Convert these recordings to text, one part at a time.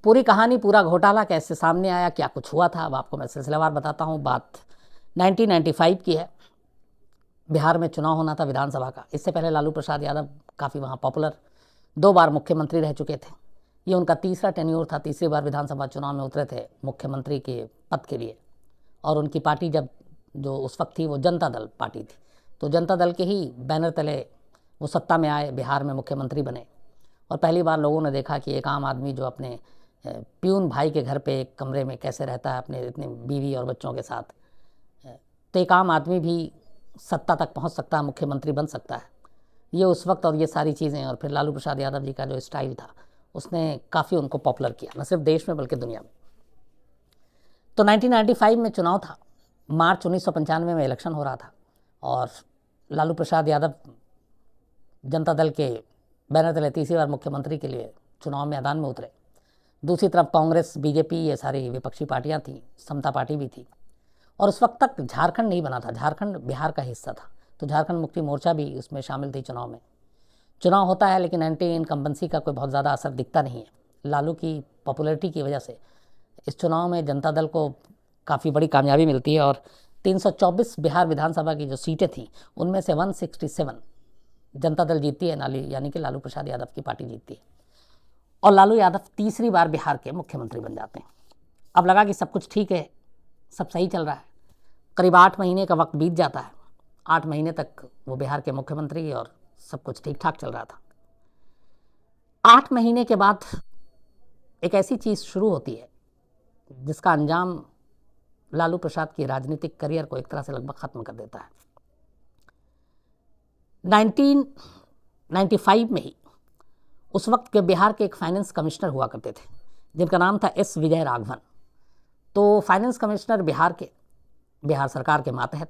पूरी कहानी, पूरा घोटाला कैसे सामने आया, क्या कुछ हुआ था, अब आपको मैं सिलसिलेवार बताता हूँ। बात 1995 की है। बिहार में चुनाव होना था विधानसभा का। इससे पहले लालू प्रसाद यादव काफ़ी वहाँ पॉपुलर 2 बार मुख्यमंत्री रह चुके थे। ये उनका तीसरा टेन्योर था, तीसरी बार विधानसभा चुनाव में उतरे थे मुख्यमंत्री के पद के लिए। और उनकी पार्टी जब जो उस वक्त थी वो जनता दल पार्टी थी, तो जनता दल के ही बैनर तले वो सत्ता में आए, बिहार में मुख्यमंत्री बने। और पहली बार लोगों ने देखा कि एक आम आदमी जो अपने प्यून भाई के घर पे एक कमरे में कैसे रहता है अपने इतने बीवी और बच्चों के साथ, तो एक आम आदमी भी सत्ता तक पहुंच सकता है, मुख्यमंत्री बन सकता है। ये उस वक्त और ये सारी चीज़ें, और फिर लालू प्रसाद यादव जी का जो स्टाइल था उसने काफ़ी उनको पॉपुलर किया, न सिर्फ देश में बल्कि दुनिया में। तो 1995 में चुनाव था, मार्च 1995 में इलेक्शन हो रहा था, और लालू प्रसाद यादव जनता दल के बैनर तले तीसरी बार मुख्यमंत्री के लिए चुनाव मैदान में उतरे। दूसरी तरफ कांग्रेस, बीजेपी, ये सारी विपक्षी पार्टियां थीं, समता पार्टी भी थी। और उस वक्त तक झारखंड नहीं बना था, झारखंड बिहार का हिस्सा था, तो झारखंड मुक्ति मोर्चा भी उसमें शामिल थी चुनाव में। चुनाव होता है लेकिन एंटी इनकम्बेंसी का कोई बहुत ज़्यादा असर दिखता नहीं है। लालू की पॉपुलैरिटी की वजह से इस चुनाव में जनता दल को काफ़ी बड़ी कामयाबी मिलती है, और 324 बिहार विधानसभा की जो सीटें थीं उनमें से 167 जनता दल जीतती है, यानी कि लालू प्रसाद यादव की पार्टी जीतती है, और लालू यादव तीसरी बार बिहार के मुख्यमंत्री बन जाते हैं। अब लगा कि सब कुछ ठीक है, सब सही चल रहा है। करीब 8 महीने का वक्त बीत जाता है। 8 महीने तक वो बिहार के मुख्यमंत्री और सब कुछ ठीक ठाक चल रहा था। 8 महीने के बाद एक ऐसी चीज़ शुरू होती है जिसका अंजाम लालू प्रसाद की राजनीतिक करियर को एक तरह से लगभग ख़त्म कर देता है। 1995 में ही उस वक्त के बिहार के एक फाइनेंस कमिश्नर हुआ करते थे जिनका नाम था एस विजय राघवन। तो फाइनेंस कमिश्नर बिहार सरकार के मातहत,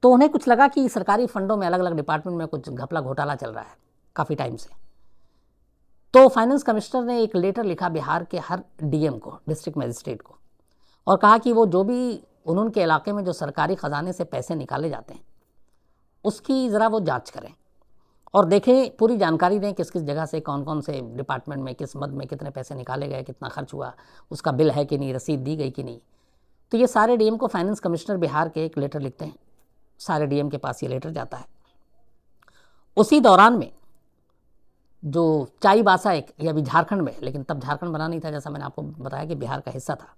तो उन्हें कुछ लगा कि सरकारी फंडों में अलग अलग डिपार्टमेंट में कुछ घपला घोटाला चल रहा है काफ़ी टाइम से। तो फाइनेंस कमिश्नर ने एक लेटर लिखा बिहार के हर डीएम को, डिस्ट्रिक्ट मजिस्ट्रेट को, और कहा कि वो जो भी उनके इलाके में जो सरकारी ख़जाने से पैसे निकाले जाते हैं उसकी ज़रा वो जांच करें और देखें, पूरी जानकारी दें किस किस जगह से, कौन कौन से डिपार्टमेंट में, किस मद में कितने पैसे निकाले गए, कितना खर्च हुआ, उसका बिल है कि नहीं, रसीद दी गई कि नहीं। तो ये सारे डीएम को फाइनेंस कमिश्नर बिहार के एक लेटर लिखते हैं, सारे डीएम के पास ये लेटर जाता है। उसी दौरान में जो चाईबासा, एक ये अभी झारखंड में, लेकिन तब झारखंड बना नहीं था, जैसा मैंने आपको बताया कि बिहार का हिस्सा था,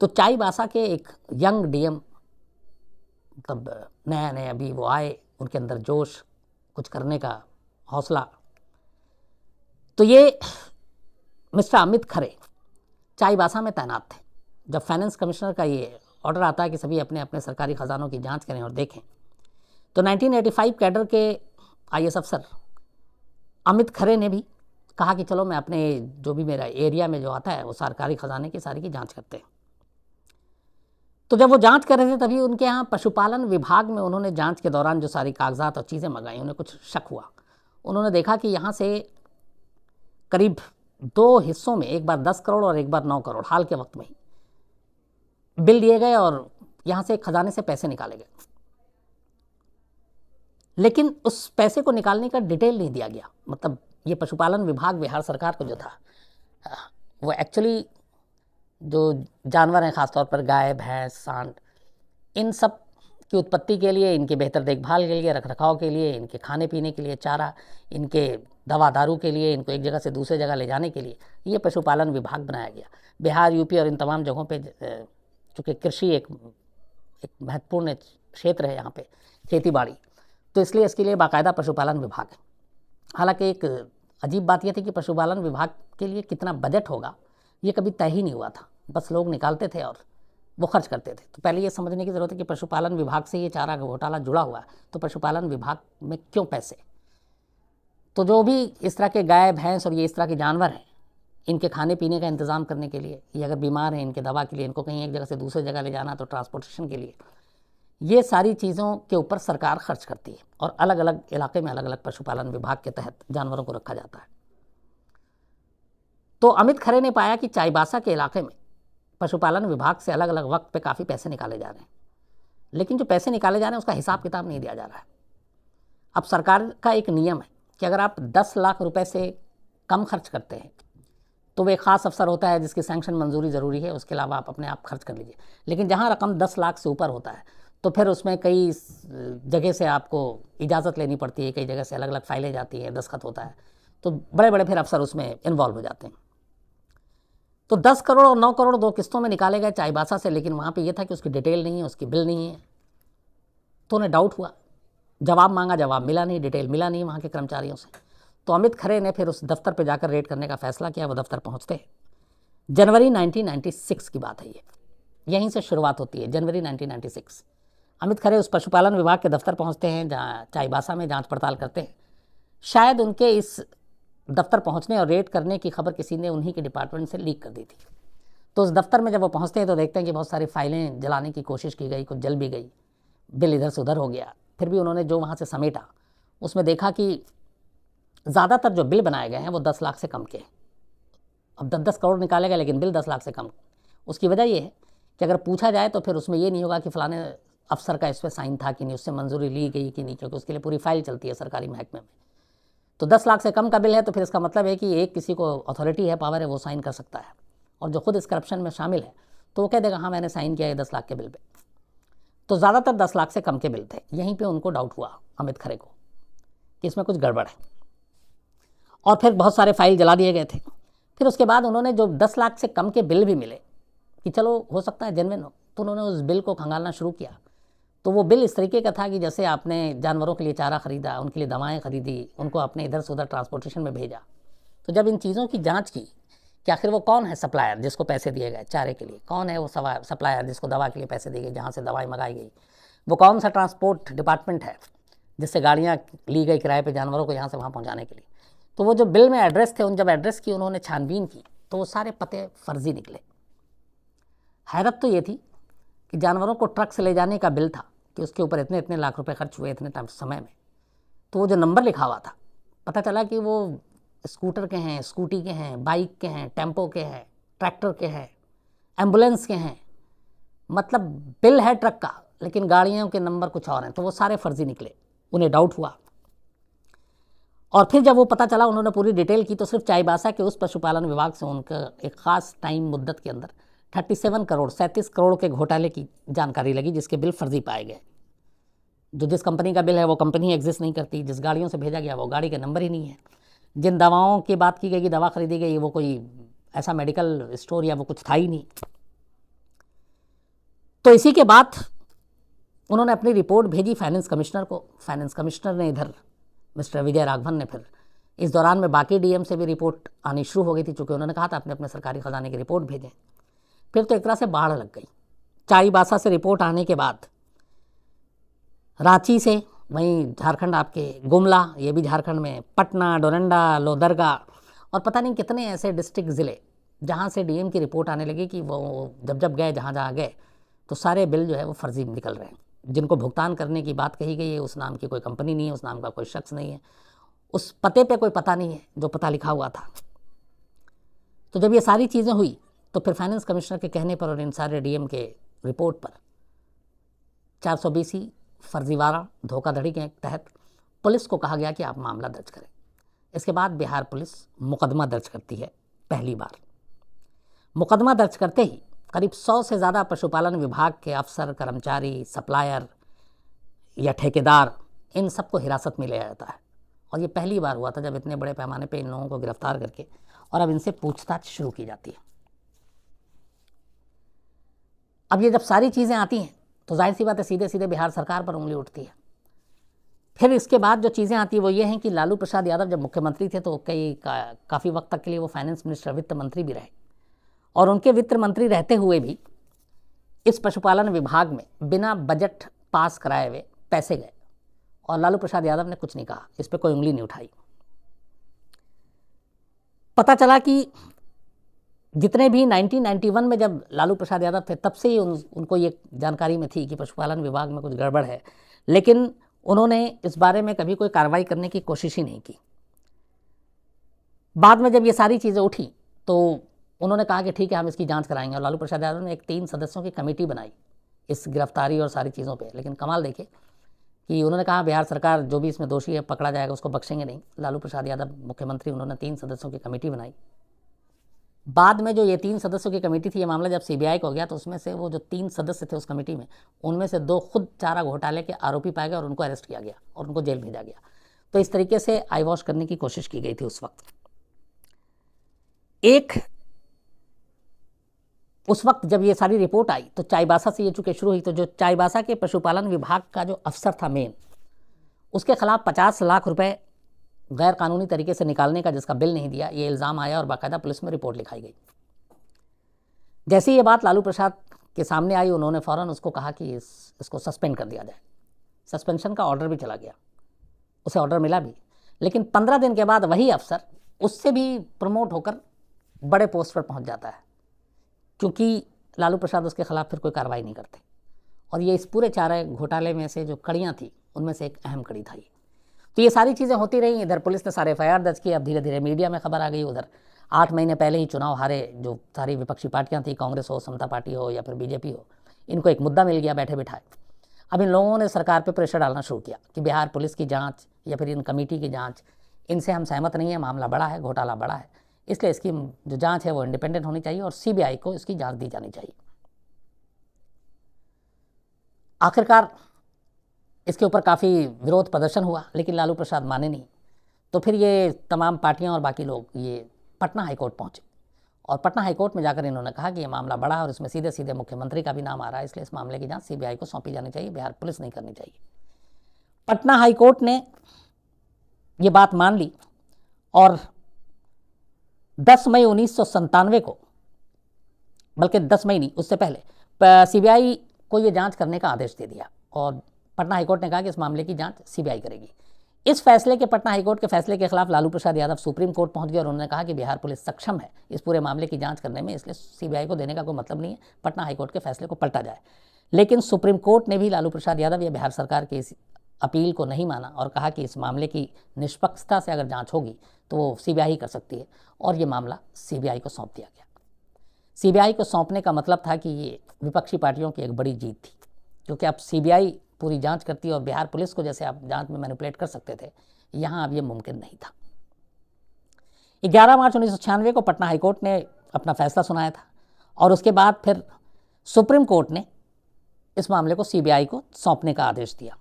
तो चाईबासा के एक यंग डीएम, तब नया नया अभी वो आए, उनके अंदर जोश, कुछ करने का हौसला, तो ये मिस्टर अमित खरे चाईबासा में तैनात थे। जब फाइनेंस कमिश्नर का ये ऑर्डर आता है कि सभी अपने अपने सरकारी खजानों की जांच करें और देखें, तो 1985 कैडर के आईएएस अफसर अमित खरे ने भी कहा कि चलो मैं अपने जो भी मेरा एरिया में जो आता है वो सरकारी खजाने की सारी की जांच करते हैं। तो जब वो जांच कर रहे थे तभी उनके यहाँ पशुपालन विभाग में उन्होंने जांच के दौरान जो सारी कागजात और चीज़ें मंगाई, उन्हें कुछ शक हुआ। उन्होंने देखा कि यहाँ से करीब 2 हिस्सों में, एक बार 10 करोड़ और एक बार 9 करोड़ हाल के वक्त में ही बिल दिए गए और यहाँ से खजाने से पैसे निकाले गए, लेकिन उस पैसे को निकालने का डिटेल नहीं दिया गया। मतलब ये पशुपालन विभाग बिहार सरकार को जो था वो एक्चुअली जो जानवर हैं, ख़ासतौर पर गाय, भैंस, सांड, इन सब की उत्पत्ति के लिए, इनकी बेहतर देखभाल के लिए, रखरखाव के लिए, इनके खाने पीने के लिए चारा, इनके दवा दारू के लिए, इनको एक जगह से दूसरे जगह ले जाने के लिए ये पशुपालन विभाग बनाया गया। बिहार, यूपी और इन तमाम जगहों पे चूँकि कृषि एक महत्वपूर्ण क्षेत्र है, यहाँ पे खेती बाड़ी, तो इसलिए इसके लिए बाकायदा पशुपालन विभाग है। हालांकि एक अजीब बात यह थी कि पशुपालन विभाग के लिए कितना बजट होगा ये कभी तय ही नहीं हुआ था, बस लोग निकालते थे और वो खर्च करते थे। तो पहले ये समझने की ज़रूरत है कि पशुपालन विभाग से ये चारा घोटाला जुड़ा हुआ है, तो पशुपालन विभाग में क्यों पैसे। तो जो भी इस तरह के गाय, भैंस और ये इस तरह के जानवर हैं, इनके खाने पीने का इंतज़ाम करने के लिए, ये अगर बीमार हैं इनके दवा के लिए, इनको कहीं एक जगह से दूसरी जगह ले जाना तो ट्रांसपोर्टेशन के लिए, ये सारी चीज़ों के ऊपर सरकार खर्च करती है और अलग अलग इलाके में अलग अलग पशुपालन विभाग के तहत जानवरों को रखा जाता है। तो अमित खरे ने पाया कि चाईबासा के इलाके में पशुपालन विभाग से अलग अलग वक्त पे काफ़ी पैसे निकाले जा रहे हैं, लेकिन जो पैसे निकाले जा रहे हैं उसका हिसाब किताब नहीं दिया जा रहा है। अब सरकार का एक नियम है कि अगर आप 10 लाख रुपए से कम खर्च करते हैं तो वो एक ख़ास अफसर होता है जिसकी सैंक्शन मंजूरी ज़रूरी है, उसके अलावा आप अपने आप खर्च कर लीजिए। लेकिन जहाँ रकम 10 लाख से ऊपर होता है तो फिर उसमें कई जगह से आपको इजाज़त लेनी पड़ती है, कई जगह से अलग अलग फाइलें जाती हैं, दस्तखत होता है, तो बड़े बड़े फिर अफसर उसमें इन्वॉल्व हो जाते हैं। तो 10 करोड़ और 9 करोड़ 2 किस्तों में निकाले गए चाईबासा से, लेकिन वहाँ पे ये था कि उसकी डिटेल नहीं है, उसकी बिल नहीं है। तो उन्हें डाउट हुआ, जवाब मांगा, जवाब मिला नहीं, डिटेल मिला नहीं वहाँ के कर्मचारियों से। तो अमित खरे ने फिर उस दफ्तर पर जाकर रेड करने का फैसला किया। वो दफ्तर पहुँचते हैं, जनवरी 1996 की बात है ये, यहीं से शुरुआत होती है, जनवरी 1996। अमित खरे उस पशुपालन विभाग के दफ्तर पहुँचते हैं जहाँ चाईबासा में जाँच पड़ताल करते हैं। शायद उनके इस दफ्तर पहुंचने और रेड करने की खबर किसी ने उन्हीं के डिपार्टमेंट से लीक कर दी थी। तो उस दफ्तर में जब वो पहुंचते हैं तो देखते हैं कि बहुत सारी फाइलें जलाने की कोशिश की गई, कुछ जल भी गई, बिल इधर से उधर हो गया। फिर भी उन्होंने जो वहाँ से समेटा उसमें देखा कि ज़्यादातर जो बिल बनाए गए हैं वो 10 लाख से कम के। अब 10-10 करोड़ निकाले गए लेकिन बिल 10 लाख से कम। उसकी वजह ये है कि अगर पूछा जाए तो फिर उसमें ये नहीं होगा कि फ़लाने अफसर का इस पर साइन था कि नहीं, उससे मंजूरी ली गई कि नहीं, क्योंकि उसके लिए पूरी फाइल चलती है सरकारी महकमे में। तो 10 लाख से कम का बिल है तो फिर इसका मतलब है कि एक किसी को अथॉरिटी है, पावर है, वो साइन कर सकता है, और जो खुद इस करप्शन में शामिल है तो वो कह देगा हाँ मैंने साइन किया है 10 लाख के बिल पे। तो ज़्यादातर 10 लाख से कम के बिल थे। यहीं पे उनको डाउट हुआ अमित खरे को कि इसमें कुछ गड़बड़ है, और फिर बहुत सारे फाइल जला दिए गए थे। फिर उसके बाद उन्होंने जो 10 लाख से कम के बिल भी मिले कि चलो हो सकता है जेन्युइन हो, तो उन्होंने उस बिल को खंगालना शुरू किया। तो वो बिल इस तरीके का था कि जैसे आपने जानवरों के लिए चारा ख़रीदा, उनके लिए दवाएं ख़रीदी, उनको आपने इधर से उधर ट्रांसपोर्टेशन में भेजा। तो जब इन चीज़ों की जांच की कि आखिर वो कौन है सप्लायर जिसको पैसे दिए गए चारे के लिए, कौन है वो सप्लायर जिसको दवा के लिए पैसे दिए गए, जहाँ से दवाई मंगाई गई, वो कौन सा ट्रांसपोर्ट डिपार्टमेंट है जिससे गाड़ियाँ ली गई किराए पर जानवरों को यहाँ से वहाँ पहुँचाने के लिए। तो वो जो बिल में एड्रेस थे, उन जब एड्रेस की उन्होंने छानबीन की तो वो सारे पते फर्जी निकले। हैरत तो ये थी कि जानवरों को ट्रक से ले जाने का बिल था कि उसके ऊपर इतने इतने लाख रुपए खर्च हुए इतने टाइम समय में। तो वो जो नंबर लिखा हुआ था, पता चला कि वो स्कूटर के हैं, स्कूटी के हैं, बाइक के हैं, टेम्पो के हैं, ट्रैक्टर के हैं, एम्बुलेंस के हैं। मतलब बिल है ट्रक का लेकिन गाड़ियों के नंबर कुछ और हैं। तो वो सारे फर्जी निकले। उन्हें डाउट हुआ, और फिर जब वो पता चला, उन्होंने पूरी डिटेल की, तो सिर्फ चाईबासा के उस पशुपालन विभाग से उनका एक ख़ास टाइम मुद्दत के अंदर 37 करोड़ के घोटाले की जानकारी लगी, जिसके बिल फर्जी पाए गए। जो जिस कंपनी का बिल है वो कंपनी एग्जिस्ट नहीं करती, जिस गाड़ियों से भेजा गया वो गाड़ी के नंबर ही नहीं है, जिन दवाओं की बात की गई कि दवा खरीदी गई वो कोई ऐसा मेडिकल स्टोर या वो कुछ था ही नहीं। तो इसी के बाद उन्होंने अपनी रिपोर्ट भेजी फाइनेंस कमिश्नर को। फाइनेंस कमिश्नर ने इधर मिस्टर विजय राघवन ने फिर इस दौरान में बाकी डीएम से भी रिपोर्ट आनी शुरू हो गई थी, चूँकि उन्होंने कहा था अपने अपने सरकारी खजाने की रिपोर्ट भेजें। फिर तो एक तरह से बाढ़ लग गई। चाईबासा से रिपोर्ट आने के बाद रांची से, वहीं झारखंड आपके गुमला, ये भी झारखंड में, पटना, डोरंडा, लोहरदगा और पता नहीं कितने ऐसे डिस्ट्रिक्ट ज़िले जहाँ से डीएम की रिपोर्ट आने लगी कि वो जब गए जहाँ गए तो सारे बिल जो है वो फर्जी निकल रहे हैं। जिनको भुगतान करने की बात कही गई है उस नाम की कोई कंपनी नहीं है, उस नाम का कोई शख्स नहीं है, उस पते पे कोई पता नहीं है जो पता लिखा हुआ था। तो जब ये सारी चीज़ें हुई तो फिर फाइनेंस कमिश्नर के कहने पर और इन सारे डीएम के रिपोर्ट पर 420 फर्जीवाड़ा धोखाधड़ी के तहत पुलिस को कहा गया कि आप मामला दर्ज करें। इसके बाद बिहार पुलिस मुकदमा दर्ज करती है पहली बार। मुकदमा दर्ज करते ही करीब 100 से ज़्यादा पशुपालन विभाग के अफसर, कर्मचारी, सप्लायर या ठेकेदार, इन सबको हिरासत में लिया जाता है। और ये पहली बार हुआ था जब इतने बड़े पैमाने पे इन लोगों को गिरफ्तार करके और अब इनसे पूछताछ शुरू की जाती है। अब ये जब सारी चीज़ें आती हैं तो जाहिर सी बात है सीधे सीधे बिहार सरकार पर उंगली उठती है। फिर इसके बाद जो चीज़ें आती है वो ये हैं कि लालू प्रसाद यादव जब मुख्यमंत्री थे तो काफ़ी वक्त तक के लिए वो फाइनेंस मिनिस्टर, वित्त मंत्री भी रहे, और उनके वित्त मंत्री रहते हुए भी इस पशुपालन विभाग में बिना बजट पास कराए हुए पैसे गए और लालू प्रसाद यादव ने कुछ नहीं कहा, इस पर कोई उंगली नहीं उठाई। पता चला कि जितने भी 1991 में जब लालू प्रसाद यादव थे तब से ही उनको ये जानकारी में थी कि पशुपालन विभाग में कुछ गड़बड़ है, लेकिन उन्होंने इस बारे में कभी कोई कार्रवाई करने की कोशिश ही नहीं की। बाद में जब ये सारी चीज़ें उठी तो उन्होंने कहा कि ठीक है हम इसकी जांच कराएंगे, और लालू प्रसाद यादव ने एक 3 सदस्यों की कमेटी बनाई इस गिरफ्तारी और सारी चीज़ों पे। लेकिन कमाल देखे कि उन्होंने कहा बिहार सरकार जो भी इसमें दोषी है पकड़ा जाएगा, उसको बख्शेंगे नहीं। लालू प्रसाद यादव मुख्यमंत्री, उन्होंने 3 सदस्यों की कमेटी बनाई बाद में जो ये 3 सदस्यों की कमेटी थी, ये मामला जब सीबीआई को हो गया तो उसमें से वो जो 3 सदस्य थे उस कमेटी में, उनमें से 2 खुद चारा घोटाले के आरोपी पाए गए और उनको अरेस्ट किया गया और उनको जेल भेजा गया। तो इस तरीके से आई वॉश करने की कोशिश की गई थी उस वक्त। उस वक्त जब ये सारी रिपोर्ट आई तो चाईबासा से ये चूंकि शुरू हुई, तो जो चाईबासा के पशुपालन विभाग का जो अफसर था मेन, उसके खिलाफ 50 लाख रुपए गैर कानूनी तरीके से निकालने का जिसका बिल नहीं दिया, ये इल्ज़ाम आया और बाकायदा पुलिस में रिपोर्ट लिखाई गई। जैसे ही ये बात लालू प्रसाद के सामने आई, उन्होंने फ़ौरन उसको कहा कि इसको सस्पेंड कर दिया जाए। सस्पेंशन का ऑर्डर भी चला गया, उसे ऑर्डर मिला भी, लेकिन 15 दिन के बाद वही अफसर उससे भी प्रमोट होकर बड़े पोस्ट पर पहुंच जाता है, क्योंकि लालू प्रसाद उसके खिलाफ फिर कोई कार्रवाई नहीं करते। और ये इस पूरे चारा घोटाले में से जो कड़ियाँ थी उनमें से एक अहम कड़ी था ये। तो ये सारी चीज़ें होती रही। इधर पुलिस ने सारे FIR दर्ज किए, अब धीरे धीरे मीडिया में खबर आ गई। उधर 8 महीने पहले ही चुनाव हारे जो सारी विपक्षी पार्टियां थी, कांग्रेस हो, समता पार्टी हो या फिर बीजेपी हो, इनको एक मुद्दा मिल गया बैठे बिठाए। अब इन लोगों ने सरकार पर प्रेशर डालना शुरू किया कि बिहार पुलिस की जाँच या फिर इन कमेटी की जाँच, इनसे हम सहमत नहीं है, मामला बड़ा है, घोटाला बड़ा है, इसलिए इसकी जो जाँच है वो इंडिपेंडेंट होनी चाहिए और CBI को इसकी जाँच दी जानी चाहिए। आखिरकार इसके ऊपर काफ़ी विरोध प्रदर्शन हुआ, लेकिन लालू प्रसाद माने नहीं। तो फिर ये तमाम पार्टियां और बाकी लोग ये पटना हाईकोर्ट पहुंचे और पटना हाईकोर्ट में जाकर इन्होंने कहा कि ये मामला बड़ा है और इसमें सीधे सीधे मुख्यमंत्री का भी नाम आ रहा है, इसलिए इस मामले की जांच CBI को सौंपी जानी चाहिए, बिहार पुलिस नहीं करनी चाहिए। पटना हाईकोर्ट ने ये बात मान ली और 10 मई 1997 को, बल्कि 10 मई नहीं, उससे पहले CBI को ये जाँच करने का आदेश दे दिया और पटना हाईकोर्ट ने कहा कि इस मामले की जांच CBI करेगी। इस फैसले के, पटना हाईकोर्ट के फैसले के खिलाफ लालू प्रसाद यादव सुप्रीम कोर्ट पहुंच गए और उन्होंने कहा कि बिहार पुलिस सक्षम है इस पूरे मामले की जांच करने में, इसलिए CBI को देने का कोई मतलब नहीं है, पटना हाईकोर्ट के फैसले को पलटा जाए। लेकिन सुप्रीम कोर्ट ने भी लालू प्रसाद यादव या बिहार सरकार की इस अपील को नहीं माना और कहा कि इस मामले की निष्पक्षता से अगर जाँच होगी तो वो CBI कर सकती है और ये मामला CBI को सौंप दिया गया। CBI को सौंपने का मतलब था कि ये विपक्षी पार्टियों की एक बड़ी जीत थी, क्योंकि अब CBI पूरी जांच करती है और बिहार पुलिस को जैसे आप जांच में मैनिपुलेट कर सकते थे, यहां अब ये मुमकिन नहीं था। 11 मार्च 1996 को पटना हाईकोर्ट ने अपना फैसला सुनाया था और उसके बाद फिर सुप्रीम कोर्ट ने इस मामले को CBI को सौंपने का आदेश दिया।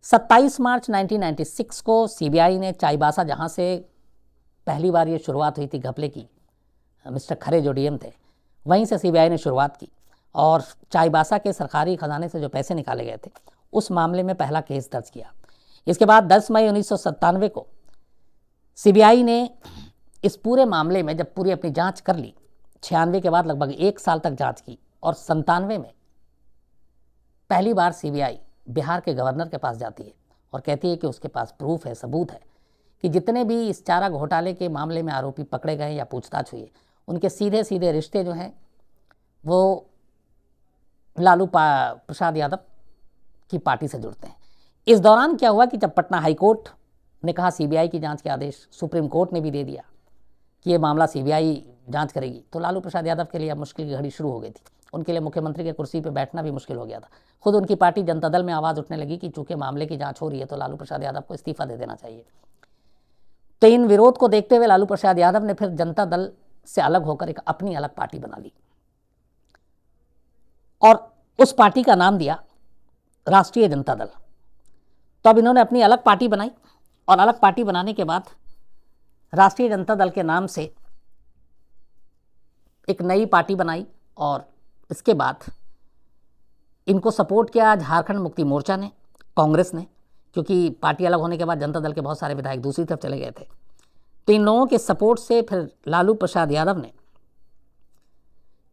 27 मार्च 1996 को CBI ने चाईबासा, जहां से पहली बार ये शुरुआत हुई थी घपले की, मिस्टर खरे जो DM थे, वहीं से CBI ने शुरुआत की और चाईबासा के सरकारी खजाने से जो पैसे निकाले गए थे उस मामले में पहला केस दर्ज किया। इसके बाद 10 मई 1997 को CBI ने इस पूरे मामले में जब पूरी अपनी जांच कर ली, 96 के बाद लगभग 1 साल तक जांच की और 97 में पहली बार CBI बिहार के गवर्नर के पास जाती है और कहती है कि उसके पास प्रूफ है, सबूत है कि जितने भी इस चारा घोटाले के मामले में आरोपी पकड़े गए या पूछताछ हुई है, उनके सीधे सीधे रिश्ते जो हैं वो लालू प्रसाद यादव की पार्टी से जुड़ते हैं। इस दौरान क्या हुआ कि जब पटना हाईकोर्ट ने कहा CBI की जांच के आदेश, सुप्रीम कोर्ट ने भी दे दिया कि ये मामला CBI जांच करेगी, तो लालू प्रसाद यादव के लिए अब मुश्किल की घड़ी शुरू हो गई थी। उनके लिए मुख्यमंत्री के कुर्सी पर बैठना भी मुश्किल हो गया था। खुद उनकी पार्टी जनता दल में आवाज़ उठने लगी कि चूंकि मामले की जाँच हो रही है तो लालू प्रसाद यादव को इस्तीफा दे देना चाहिए। तो इन विरोध को देखते हुए लालू प्रसाद यादव ने फिर जनता दल से अलग होकर एक अपनी अलग पार्टी बना ली और उस पार्टी का नाम दिया राष्ट्रीय जनता दल। तो अब इन्होंने अपनी अलग पार्टी बनाई और अलग पार्टी बनाने के बाद राष्ट्रीय जनता दल के नाम से एक नई पार्टी बनाई और इसके बाद इनको सपोर्ट किया झारखंड मुक्ति मोर्चा ने, कांग्रेस ने, क्योंकि पार्टी अलग होने के बाद जनता दल के बहुत सारे विधायक दूसरी तरफ चले गए थे। तो इन लोगों के सपोर्ट से फिर लालू प्रसाद यादव ने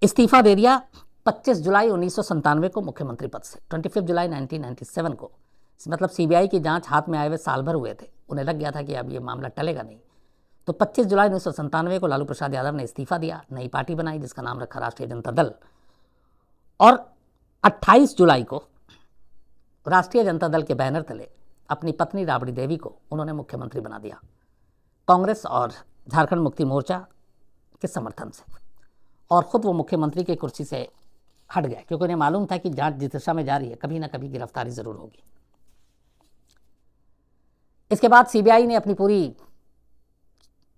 इस्तीफा दे दिया 25 जुलाई 1997 को मुख्यमंत्री पद से। 25 जुलाई 1997 को, मतलब CBI की जांच हाथ में आए हुए साल भर हुए थे, उन्हें लग गया था कि अब ये मामला टलेगा नहीं। तो 25 जुलाई 1997 को लालू प्रसाद यादव ने इस्तीफा दिया, नई पार्टी बनाई जिसका नाम रखा राष्ट्रीय जनता दल, और 28 जुलाई को राष्ट्रीय जनता दल के बैनर तले अपनी पत्नी राबड़ी देवी को उन्होंने मुख्यमंत्री बना दिया, कांग्रेस और झारखंड मुक्ति मोर्चा के समर्थन से। और ख़ुद वो मुख्यमंत्री की कुर्सी से हट गए, क्योंकि उन्हें मालूम था कि जांच जिस दिशा में जा रही है कभी ना कभी गिरफ्तारी ज़रूर होगी। इसके बाद CBI ने अपनी पूरी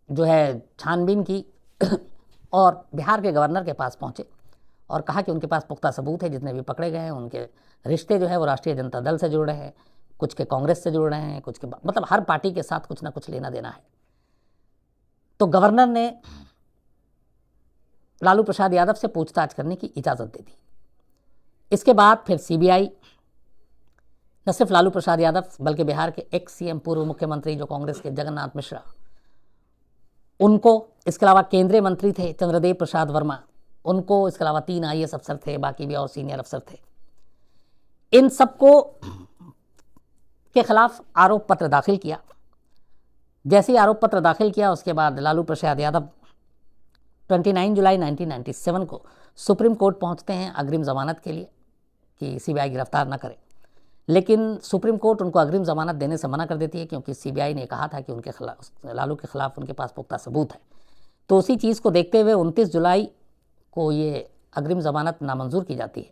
जो है छानबीन की और बिहार के गवर्नर के पास पहुंचे और कहा कि उनके पास पुख्ता सबूत है, जितने भी पकड़े गए हैं उनके रिश्ते जो है वो राष्ट्रीय जनता दल से जुड़ रहे हैं, कुछ के कांग्रेस से जुड़ रहे हैं, कुछ के मतलब हर पार्टी के साथ कुछ ना कुछ लेना देना है। तो गवर्नर ने लालू प्रसाद यादव से पूछताछ करने की इजाज़त दे दी। इसके बाद फिर सीबीआई न सिर्फ लालू प्रसाद यादव बल्कि बिहार के एक्स सीएम पूर्व मुख्यमंत्री जो कांग्रेस के जगन्नाथ मिश्रा, उनको, इसके अलावा केंद्रीय मंत्री थे चंद्रदेव प्रसाद वर्मा, उनको, इसके अलावा 3 आईएएस अफसर थे, बाकी भी और सीनियर अफसर थे, इन सबको के खिलाफ आरोप पत्र दाखिल किया। जैसे ही आरोप पत्र दाखिल किया उसके बाद लालू प्रसाद यादव 29 जुलाई 1997 को सुप्रीम कोर्ट पहुंचते हैं अग्रिम जमानत के लिए कि सीबीआई गिरफ्तार न करे, लेकिन सुप्रीम कोर्ट उनको अग्रिम जमानत देने से मना कर देती है क्योंकि सीबीआई ने कहा था कि उनके खिलाफ, लालू के खिलाफ उनके पास पुख्ता सबूत है। तो उसी चीज़ को देखते हुए 29 जुलाई को ये अग्रिम जमानत नामंजूर की जाती है।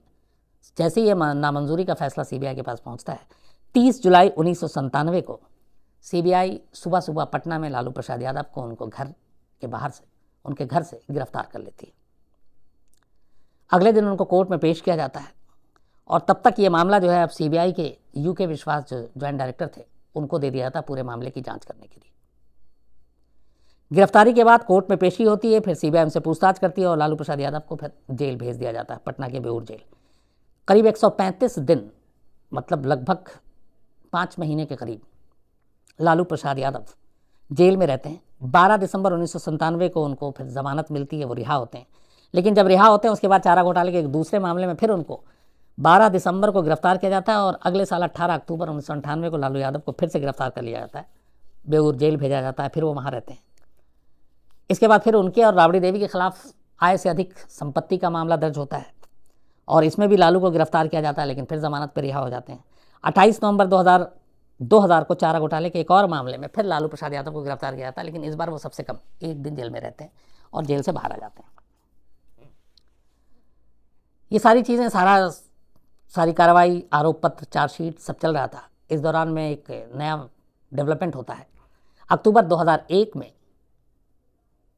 जैसे ही ये नामंजूरी का फैसला सीबीआई के पास पहुंचता है, 30 जुलाई 1997 को सीबीआई सुबह सुबह पटना में लालू प्रसाद यादव को उनको घर के बाहर से, उनके घर से गिरफ्तार कर लेती है। अगले दिन उनको कोर्ट में पेश किया जाता है और तब तक ये मामला जो है अब सीबीआई के यूके विश्वास जो ज्वाइंट डायरेक्टर थे उनको दे दिया जाता पूरे मामले की जांच करने के लिए। गिरफ्तारी के बाद कोर्ट में पेशी होती है, फिर सीबीआई उनसे पूछताछ करती है और लालू प्रसाद यादव को फिर जेल भेज दिया जाता है, पटना के बेऊर जेल। करीब 135 दिन, मतलब लगभग 5 महीने के करीब लालू प्रसाद यादव जेल में रहते हैं। 12 दिसंबर 1997 को उनको फिर जमानत मिलती है, वो रिहा होते हैं। लेकिन जब रिहा होते हैं उसके बाद चारा घोटाले के एक दूसरे मामले में फिर उनको 12 दिसंबर को गिरफ्तार किया जाता है और अगले साल 18 अक्टूबर 1998 को लालू यादव को फिर से गिरफ्तार कर लिया जाता है, बेऊर जेल भेजा जाता है, फिर वो वहाँ रहते हैं। इसके बाद फिर उनके और राबड़ी देवी के खिलाफ आय से अधिक संपत्ति का मामला दर्ज होता है और इसमें भी लालू को गिरफ्तार किया जाता है, लेकिन फिर जमानत पर रिहा हो जाते हैं। 28 नवंबर 2000 को चारा घोटाले के एक और मामले में फिर लालू प्रसाद यादव को गिरफ्तार किया जाता है, लेकिन इस बार वो सबसे कम 1 दिन जेल में रहते हैं और जेल से बाहर आ जाते हैं। ये सारी चीज़ें, सारी कार्रवाई, आरोप पत्र, चार्जशीट सब चल रहा था। इस दौरान में एक नया डेवलपमेंट होता है। अक्टूबर 2001 में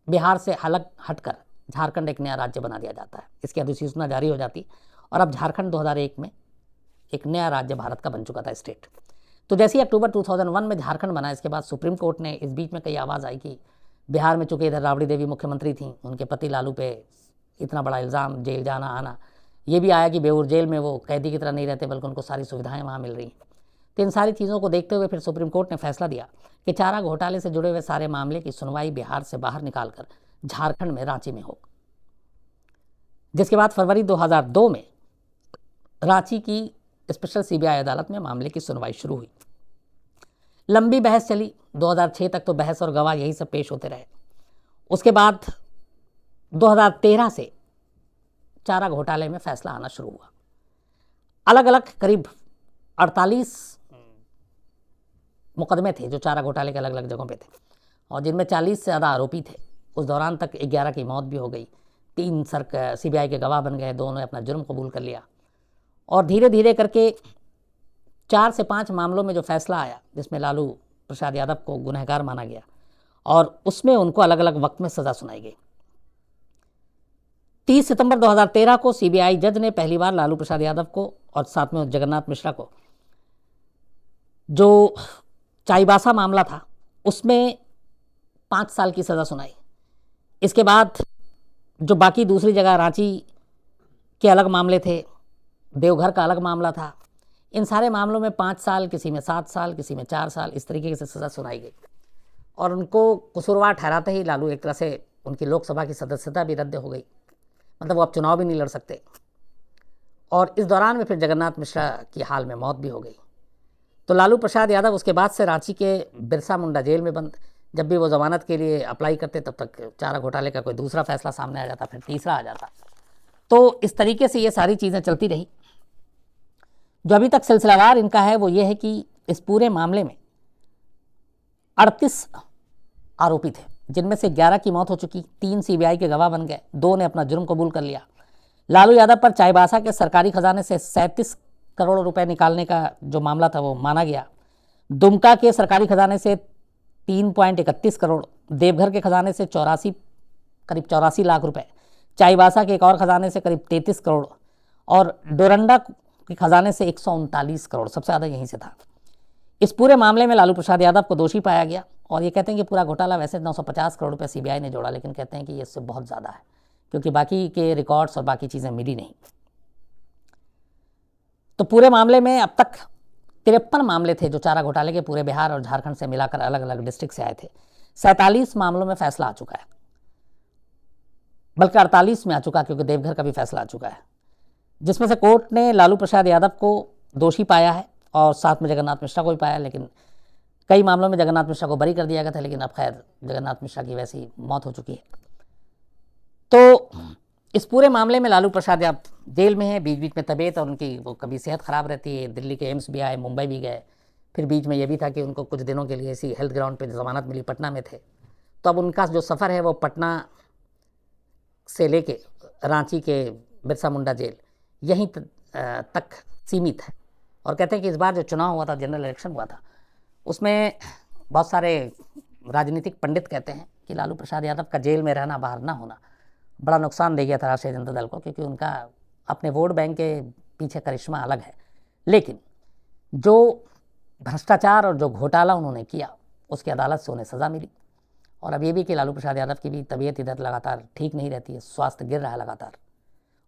बिहार से अलग हटकर झारखंड एक नया राज्य बना दिया जाता है। इसकी अधिसूचना जारी हो जाती और अब झारखंड 2001 में एक नया राज्य भारत का बन चुका था, स्टेट। तो जैसे ही अक्टूबर 2001 में झारखंड बना, इसके बाद सुप्रीम कोर्ट ने, इस बीच में कई आवाज़ आई कि बिहार में चूँकि इधर राबड़ी देवी मुख्यमंत्री थी, उनके पति लालू पे इतना बड़ा इल्ज़ाम, जेल जाना आना, ये भी आया कि बेऊर जेल में वो कैदी की तरह नहीं रहते बल्कि उनको सारी सुविधाएं वहाँ मिल रही हैं। तो इन सारी चीज़ों को देखते हुए फिर सुप्रीम कोर्ट ने फैसला दिया कि चारा घोटाले से जुड़े हुए सारे मामले की सुनवाई बिहार से बाहर निकालकर झारखंड में, रांची में हो। जिसके बाद फरवरी 2002 में रांची की स्पेशल सीबीआई अदालत में मामले की सुनवाई शुरू हुई। लंबी बहस चली, 2006 तक तो बहस और गवाह यही सब पेश होते रहे। उसके बाद 2013 से चारा घोटाले में फैसला आना शुरू हुआ। अलग अलग करीब 48 मुकदमे थे जो चारा घोटाले के अलग अलग जगहों पे थे और जिनमें 40 से ज़्यादा आरोपी थे। उस दौरान तक 11 की मौत भी हो गई, 3 सीबीआई के गवाह बन गए, 2 ने अपना जुर्म कबूल कर लिया और धीरे धीरे करके 4 से 5 मामलों में जो फैसला आया जिसमें लालू प्रसाद यादव को गुनहगार माना गया और उसमें उनको अलग अलग वक्त में सज़ा सुनाई गई। 30 सितंबर 2013 को सीबीआई जज ने पहली बार लालू प्रसाद यादव को और साथ में जगन्नाथ मिश्रा को, जो चाईबासा मामला था उसमें 5 साल की सज़ा सुनाई। इसके बाद जो बाकी दूसरी जगह रांची के अलग मामले थे, देवघर का अलग मामला था, इन सारे मामलों में 5 साल, किसी में 7 साल, किसी में 4 साल, इस तरीके से सज़ा सुनाई गई और उनको कसूरवार ठहराते ही लालू एक तरह से उनकी लोकसभा की सदस्यता भी रद्द हो गई, मतलब वो अब चुनाव भी नहीं लड़ सकते। और इस दौरान में फिर जगन्नाथ मिश्रा की हाल में मौत भी हो गई। तो लालू प्रसाद यादव उसके बाद से रांची के बिरसा मुंडा जेल में बंद। जब भी वो ज़मानत के लिए अप्लाई करते तब तक चारा घोटाले का कोई दूसरा फैसला सामने आ जाता, फिर तीसरा आ जाता। तो इस तरीके से ये सारी चीज़ें चलती रही। जो अभी तक सिलसिलावार इनका है वो ये है कि इस पूरे मामले में 38 आरोपी थे, जिनमें से 11 की मौत हो चुकी, 3 सीबीआई के गवाह बन गए, 2 ने अपना जुर्म कबूल कर लिया। लालू यादव पर चाईबासा के सरकारी खजाने से 37 करोड़ रुपए निकालने का जो मामला था वो माना गया। दुमका के सरकारी खजाने से 3.31 करोड़, देवघर के खजाने से 84 करीब 84 लाख रुपए, चाईबासा के एक और खजाने से करीब 33 करोड़ और डोरंडा के खजाने से 139 करोड़, सबसे ज़्यादा यहीं से था। इस पूरे मामले में लालू प्रसाद यादव को दोषी पाया गया और ये कहते हैं कि पूरा घोटाला वैसे 950 करोड़ रुपये सीबीआई ने जोड़ा, लेकिन कहते हैं कि ये इससे बहुत ज़्यादा है क्योंकि बाकी के रिकॉर्ड्स और बाकी चीज़ें मिली नहीं। तो पूरे मामले में अब तक 53 मामले थे जो चारा घोटाले के पूरे बिहार और झारखंड से मिलाकर अलग अलग डिस्ट्रिक्ट से आए थे। 47 मामलों में फैसला आ चुका है, बल्कि 48 में आ चुका क्योंकि देवघर का भी फैसला आ चुका है, जिसमें से कोर्ट ने लालू प्रसाद यादव को दोषी पाया है और साथ में जगन्नाथ मिश्रा को भी पाया। लेकिन कई मामलों में जगन्नाथ मिश्रा को बरी कर दिया गया था, लेकिन अब खैर जगन्नाथ मिश्रा की वैसी मौत हो चुकी है। तो इस पूरे मामले में लालू प्रसाद यादव जेल में है। बीच बीच में तबीयत और उनकी वो कभी सेहत ख़राब रहती है, दिल्ली के एम्स भी आए, मुंबई भी गए, फिर बीच में ये भी था कि उनको कुछ दिनों के लिए इसी हेल्थ ग्राउंड पे ज़मानत मिली, पटना में थे। तो अब उनका जो सफ़र है वो पटना से लेके रांची के बिरसा मुंडा जेल यहीं तक सीमित है। और कहते हैं कि इस बार जो चुनाव हुआ था, जनरल इलेक्शन हुआ था, उसमें बहुत सारे राजनीतिक पंडित कहते हैं कि लालू प्रसाद यादव का जेल में रहना, बाहर ना होना बड़ा नुकसान दे गया था राष्ट्रीय जनता दल को, क्योंकि उनका अपने वोट बैंक के पीछे करिश्मा अलग है, लेकिन जो भ्रष्टाचार और जो घोटाला उन्होंने किया उसकी अदालत से उन्हें सज़ा मिली। और अब ये भी कि लालू प्रसाद यादव की भी तबीयत इधर लगातार ठीक नहीं रहती है, स्वास्थ्य गिर रहा है लगातार,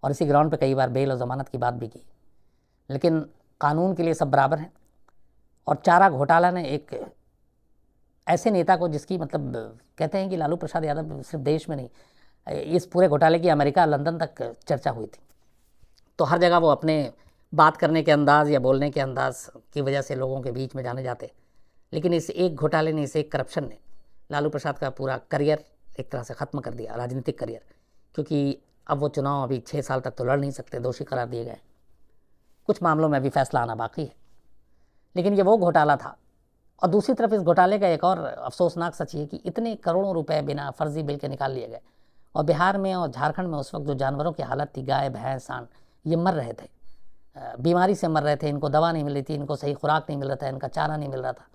और इसी ग्राउंड पे कई बार बेल और ज़मानत की बात भी की। लेकिन कानून के लिए सब बराबर हैं। और चारा घोटाला ने एक ऐसे नेता को, जिसकी मतलब कहते हैं कि लालू प्रसाद यादव सिर्फ देश में नहीं, इस पूरे घोटाले की अमेरिका, लंदन तक चर्चा हुई थी। तो हर जगह वो अपने बात करने के अंदाज़ या बोलने के अंदाज़ की वजह से लोगों के बीच में जाने जाते। लेकिन इस एक घोटाले ने, इस एक करप्शन ने लालू प्रसाद का पूरा करियर एक तरह से ख़त्म कर दिया, राजनीतिक करियर, क्योंकि अब वो चुनाव अभी 6 साल तक तो लड़ नहीं सकते, दोषी करार दिए गए। कुछ मामलों में अभी फैसला आना बाकी है, लेकिन ये वो घोटाला था। और दूसरी तरफ इस घोटाले का एक और अफसोसनाक सच ये कि इतने करोड़ों रुपए बिना फर्जी बिल के निकाल लिए गए। और बिहार में और झारखंड में उस वक्त जो जानवरों की हालत थी, गाय भैंस सांड, ये मर रहे थे, बीमारी से मर रहे थे, इनको दवा नहीं मिल रही थी, इनको सही खुराक नहीं मिल रहा था, इनका चारा नहीं मिल रहा था,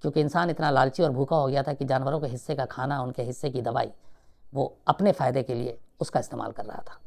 क्योंकि इंसान इतना लालची और भूखा हो गया था कि जानवरों के हिस्से का खाना, उनके हिस्से की दवाई वो अपने फ़ायदे के लिए उसका इस्तेमाल कर रहा था।